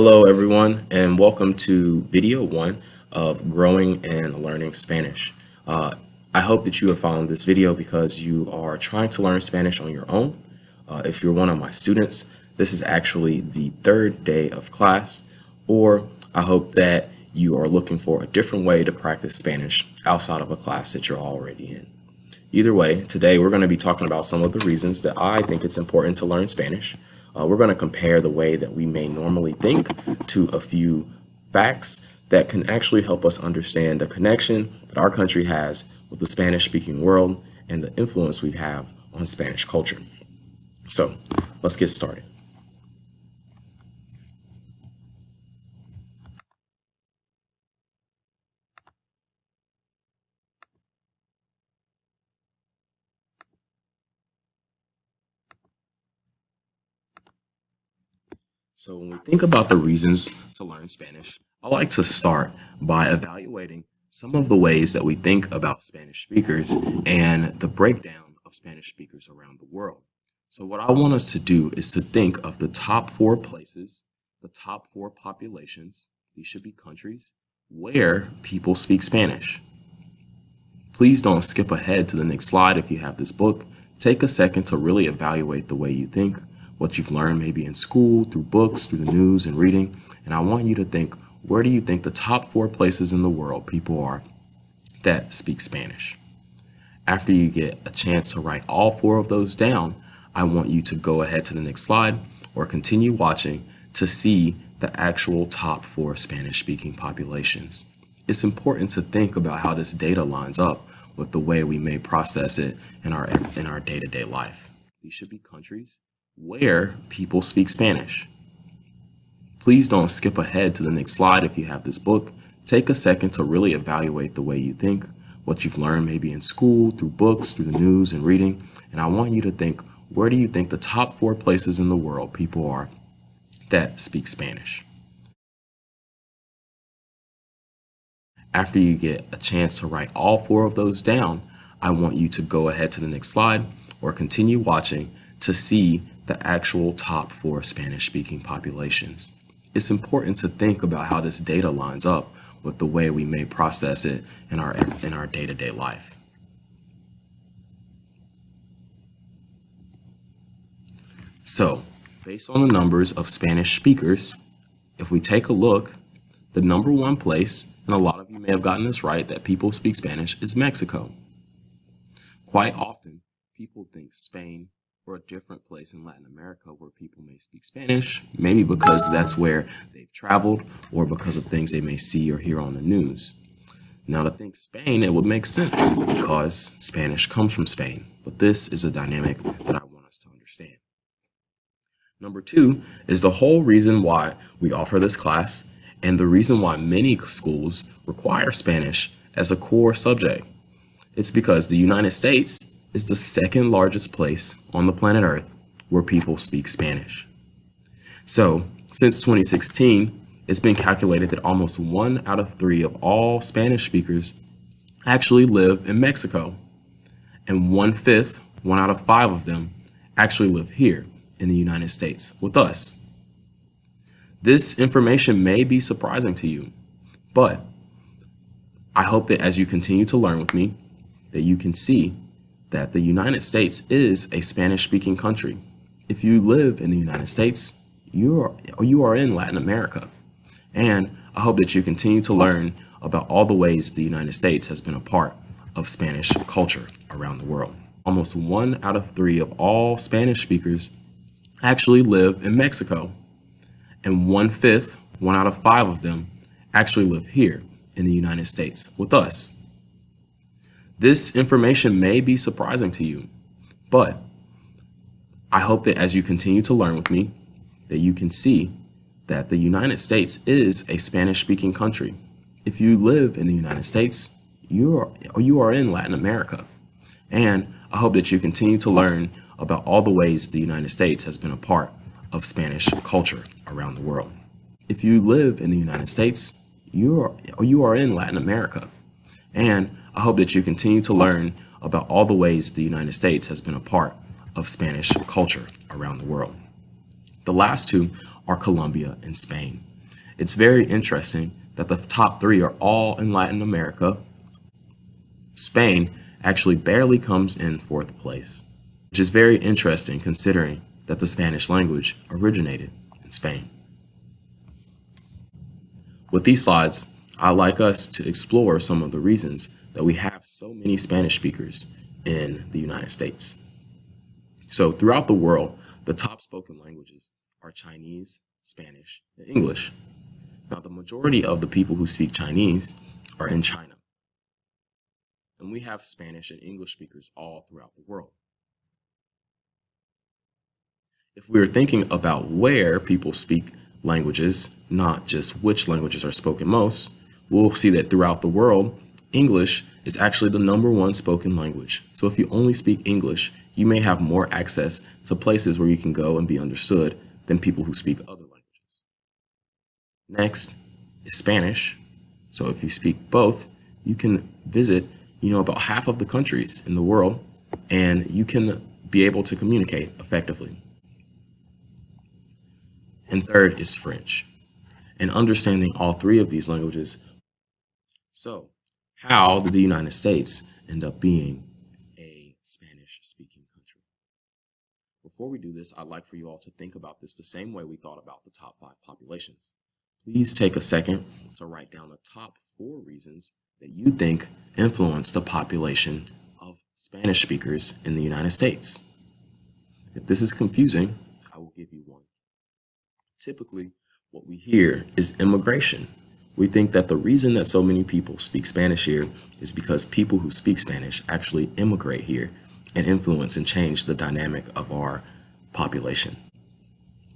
Hello, everyone, and welcome to video one of Growing and Learning Spanish. I hope that you have found this video because you are trying to learn Spanish on your own. If you're one of my students, this is actually the third day of class, or I hope that you are looking for a different way to practice Spanish outside of a class that you're already in. Either way, today we're going to be talking about some of the reasons that I think it's important to learn Spanish. We're going to compare the way that we may normally think to a few facts that can actually help us understand the connection that our country has with the Spanish-speaking world and the influence we have on Spanish culture. So let's get started. So when we think about the reasons to learn Spanish, I like to start by evaluating some of the ways that we think about Spanish speakers and the breakdown of Spanish speakers around the world. So what I want us to do is to think of the top 4 places, the top 4 populations, these should be countries, where people speak Spanish. Please don't skip ahead to the next slide if you have this book. Take a second to really evaluate the way you think, what you've learned maybe in school, through books, through the news and reading. And I want you to think, where do you think the top 4 places in the world people are that speak Spanish? After you get a chance to write all 4 of those down, I want you to go ahead to the next slide or continue watching to see the actual top 4 Spanish-speaking populations. It's important to think about how this data lines up with the way we may process it in our day-to-day life. These should be countries where people speak Spanish. Please don't skip ahead to the next slide if you have this book. Take a second to really evaluate the way you think, what you've learned maybe in school, through books, through the news and reading. And I want you to think, where do you think the top 4 places in the world people are that speak Spanish? After you get a chance to write all 4 of those down, I want you to go ahead to the next slide or continue watching to see the actual top 4 Spanish-speaking populations. It's important to think about how this data lines up with the way we may process it in our day-to-day life. So, based on the numbers of Spanish speakers, if we take a look, the number 1 place, and a lot of you may have gotten this right, that people speak Spanish is Mexico. Quite often, people think Spain or a different place in Latin America where people may speak Spanish, maybe because that's where they've traveled or because of things they may see or hear on the news. Now, to think Spain, it would make sense because Spanish comes from Spain, but this is a dynamic that I want us to understand. Number 2 is the whole reason why we offer this class and the reason why many schools require Spanish as a core subject. It's because the United States is the 2nd largest place on the planet Earth where people speak Spanish. So, since 2016, it's been calculated that almost 1 out of 3 of all Spanish speakers actually live in Mexico, and 1/5, 1 out of 5 of them, actually live here in the United States with us. This information may be surprising to you, but I hope that as you continue to learn with me, that you can see that the United States is a Spanish-speaking country. If you live in the United States, you are in Latin America. And I hope that you continue to learn about all the ways the United States has been a part of Spanish culture around the world. Almost 1 out of 3 of all Spanish speakers actually live in Mexico, and 1/5, 1 out of 5 of them, actually live here in the United States with us. This information may be surprising to you, but I hope that as you continue to learn with me, that you can see that the United States is a Spanish-speaking country. If you live in the United States, you are in Latin America. And I hope that you continue to learn about all the ways the United States has been a part of Spanish culture around the world. If you live in the United States, you are in Latin America. And I hope that you continue to learn about all the ways the United States has been a part of Spanish culture around the world. The last 2 are Colombia and Spain. It's very interesting that the top three are all in Latin America. Spain actually barely comes in fourth place, which is very interesting considering that the Spanish language originated in Spain. With these slides, I'd like us to explore some of the reasons that we have so many Spanish speakers in the United States. So throughout the world, the top spoken languages are Chinese, Spanish, and English. Now, the majority of the people who speak Chinese are in China. And we have Spanish and English speakers all throughout the world. If we are thinking about where people speak languages, not just which languages are spoken most, we'll see that throughout the world, English is actually the #1 spoken language. So if you only speak English, you may have more access to places where you can go and be understood than people who speak other languages. Next is Spanish. So if you speak both, you can visit, about half of the countries in the world, and you can be able to communicate effectively. And third is French, and understanding all three of these languages. So, how did the United States end up being a Spanish-speaking country? Before we do this, I'd like for you all to think about this the same way we thought about the top 5 populations. Please take a second to write down the top 4 reasons that you think influence the population of Spanish speakers in the United States. If this is confusing, I will give you one. Typically, what we hear is immigration. We think that the reason that so many people speak Spanish here is because people who speak Spanish actually immigrate here and influence and change the dynamic of our population.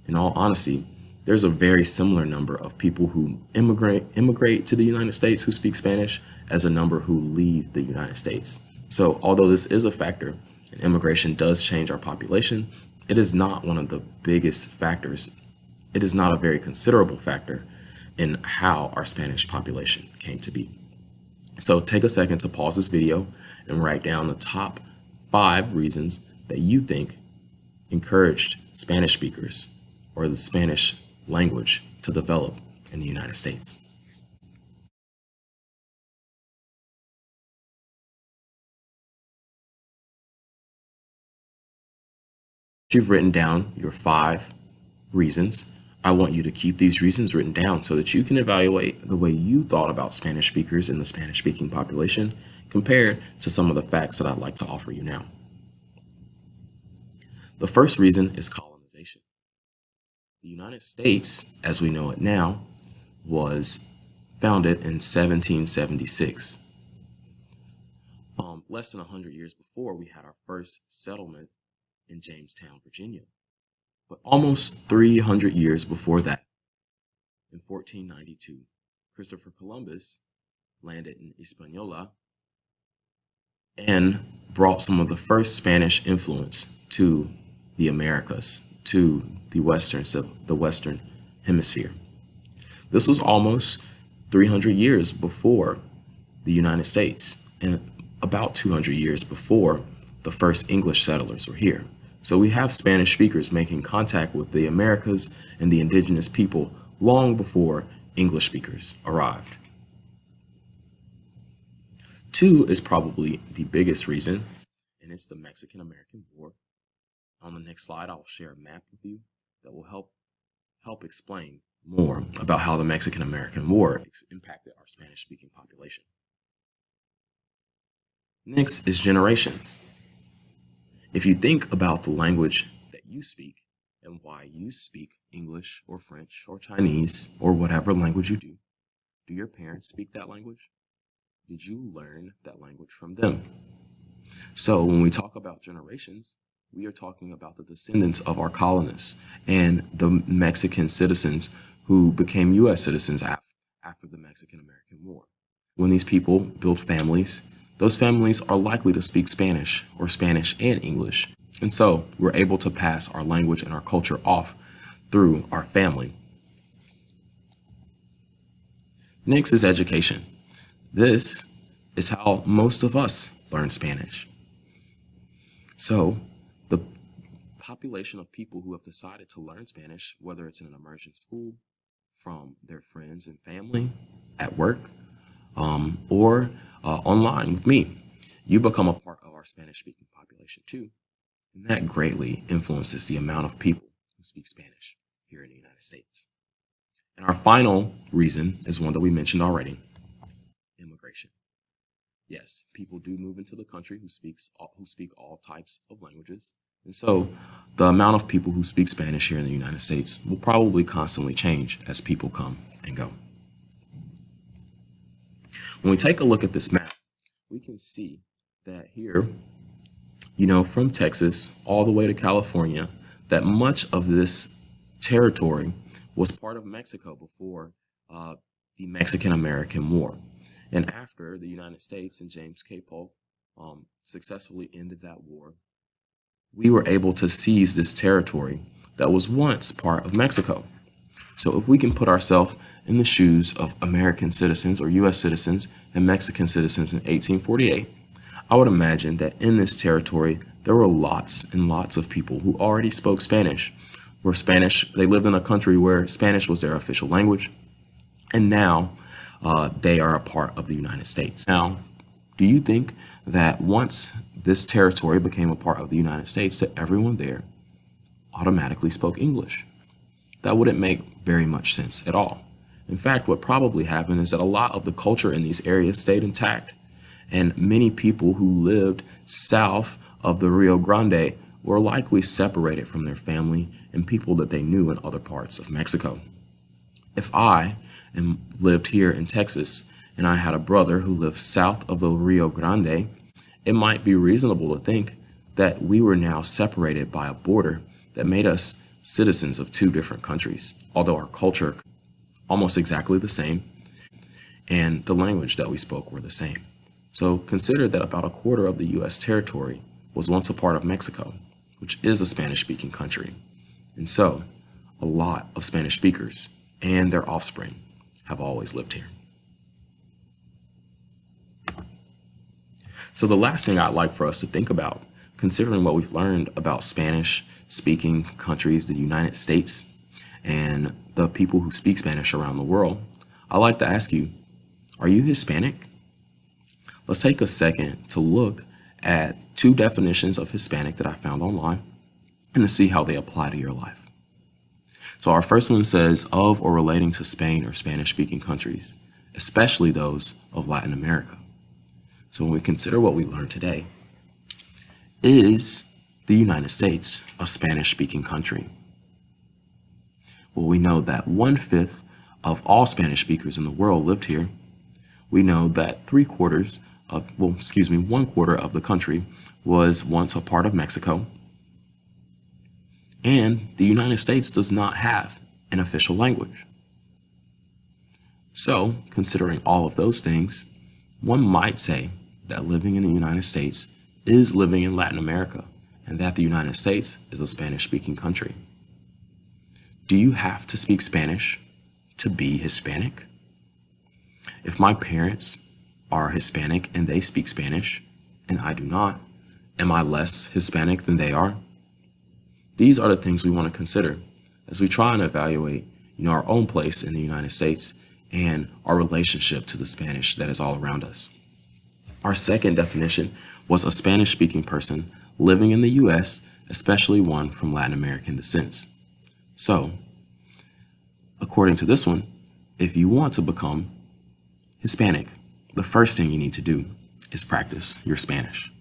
In all honesty, there's a very similar number of people who immigrate to the United States who speak Spanish as a number who leave the United States. So although this is a factor, and immigration does change our population, it is not one of the biggest factors. It is not a very considerable factor in how our Spanish population came to be. So take a second to pause this video and write down the top 5 reasons that you think encouraged Spanish speakers or the Spanish language to develop in the United States. You've written down your 5 reasons. I want you to keep these reasons written down so that you can evaluate the way you thought about Spanish speakers in the Spanish-speaking population compared to some of the facts that I'd like to offer you now. The first reason is colonization. The United States, as we know it now, was founded in 1776. Less than 100 years before, we had our first settlement in Jamestown, Virginia. But almost 300 years before that, in 1492, Christopher Columbus landed in Hispaniola and brought some of the first Spanish influence to the Americas, to the Western Hemisphere. This was almost 300 years before the United States and about 200 years before the first English settlers were here. So we have Spanish speakers making contact with the Americas and the indigenous people long before English speakers arrived. 2 is probably the biggest reason, and it's the Mexican-American War. On the next slide, I'll share a map with you that will help explain more about how the Mexican-American War impacted our Spanish-speaking population. Next is generations. If you think about the language that you speak and why you speak English or French or Chinese or whatever language you do your parents speak that language? Did you learn that language from them? So when we talk about generations, we are talking about the descendants of our colonists and the Mexican citizens who became U.S. citizens after the Mexican-American War. When these people build families, those families are likely to speak Spanish or Spanish and English. And so we're able to pass our language and our culture off through our family. Next is education. This is how most of us learn Spanish. So the population of people who have decided to learn Spanish, whether it's in an immersion school, from their friends and family, at work, or online with me. You become a part of our Spanish speaking population too, and that greatly influences the amount of people who speak Spanish here in the United States. And our final reason is one that we mentioned already: immigration. Yes, people do move into the country who speak all types of languages. And so the amount of people who speak Spanish here in the United States will probably constantly change as people come and go. When we take a look at this map, we can see that here, from Texas all the way to California, that much of this territory was part of Mexico before the Mexican-American War. And after the United States and James K. Polk successfully ended that war, we were able to seize this territory that was once part of Mexico. So if we can put ourselves in the shoes of American citizens or U.S. citizens and Mexican citizens in 1848, I would imagine that in this territory, there were lots and lots of people who already spoke Spanish, they lived in a country where Spanish was their official language, and now they are a part of the United States. Now, do you think that once this territory became a part of the United States, that everyone there automatically spoke English? That wouldn't make very much sense at all. In fact, what probably happened is that a lot of the culture in these areas stayed intact, and many people who lived south of the Rio Grande were likely separated from their family and people that they knew in other parts of Mexico. If I lived here in Texas and I had a brother who lived south of the Rio Grande, it might be reasonable to think that we were now separated by a border that made us citizens of two different countries, although our culture almost exactly the same and the language that we spoke were the same. So consider that about a quarter of the U.S. territory was once a part of Mexico, which is a Spanish-speaking country. And so a lot of Spanish speakers and their offspring have always lived here. So the last thing I'd like for us to think about, considering what we've learned about Spanish-speaking countries, the United States, and the people who speak Spanish around the world, I'd like to ask you, are you Hispanic? Let's take a second to look at two definitions of Hispanic that I found online and to see how they apply to your life. So our first one says, of or relating to Spain or Spanish-speaking countries, especially those of Latin America. So when we consider what we learned today, is the United States a Spanish-speaking country? Well, we know that 1/5 of all Spanish speakers in the world lived here. We know that 1/4 of the country was once a part of Mexico. And the United States does not have an official language. So, considering all of those things, one might say that living in the United States is living in Latin America, and that the United States is a Spanish-speaking country. Do you have to speak Spanish to be Hispanic? If my parents are Hispanic and they speak Spanish, and I do not, am I less Hispanic than they are? These are the things we want to consider as we try and evaluate, our own place in the United States and our relationship to the Spanish that is all around us. Our second definition was a Spanish-speaking person living in the U.S., especially one from Latin American descent. So, according to this one, if you want to become Hispanic, the first thing you need to do is practice your Spanish.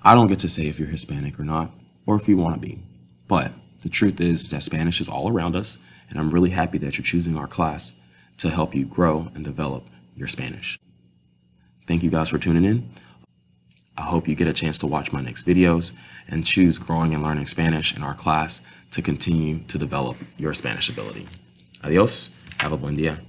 I don't get to say if you're Hispanic or not, or if you want to be, but the truth is that Spanish is all around us, and I'm really happy that you're choosing our class to help you grow and develop your Spanish. Thank you guys for tuning in. I hope you get a chance to watch my next videos and choose Growing and Learning Spanish in our class to continue to develop your Spanish ability. Adios. Have a buen día.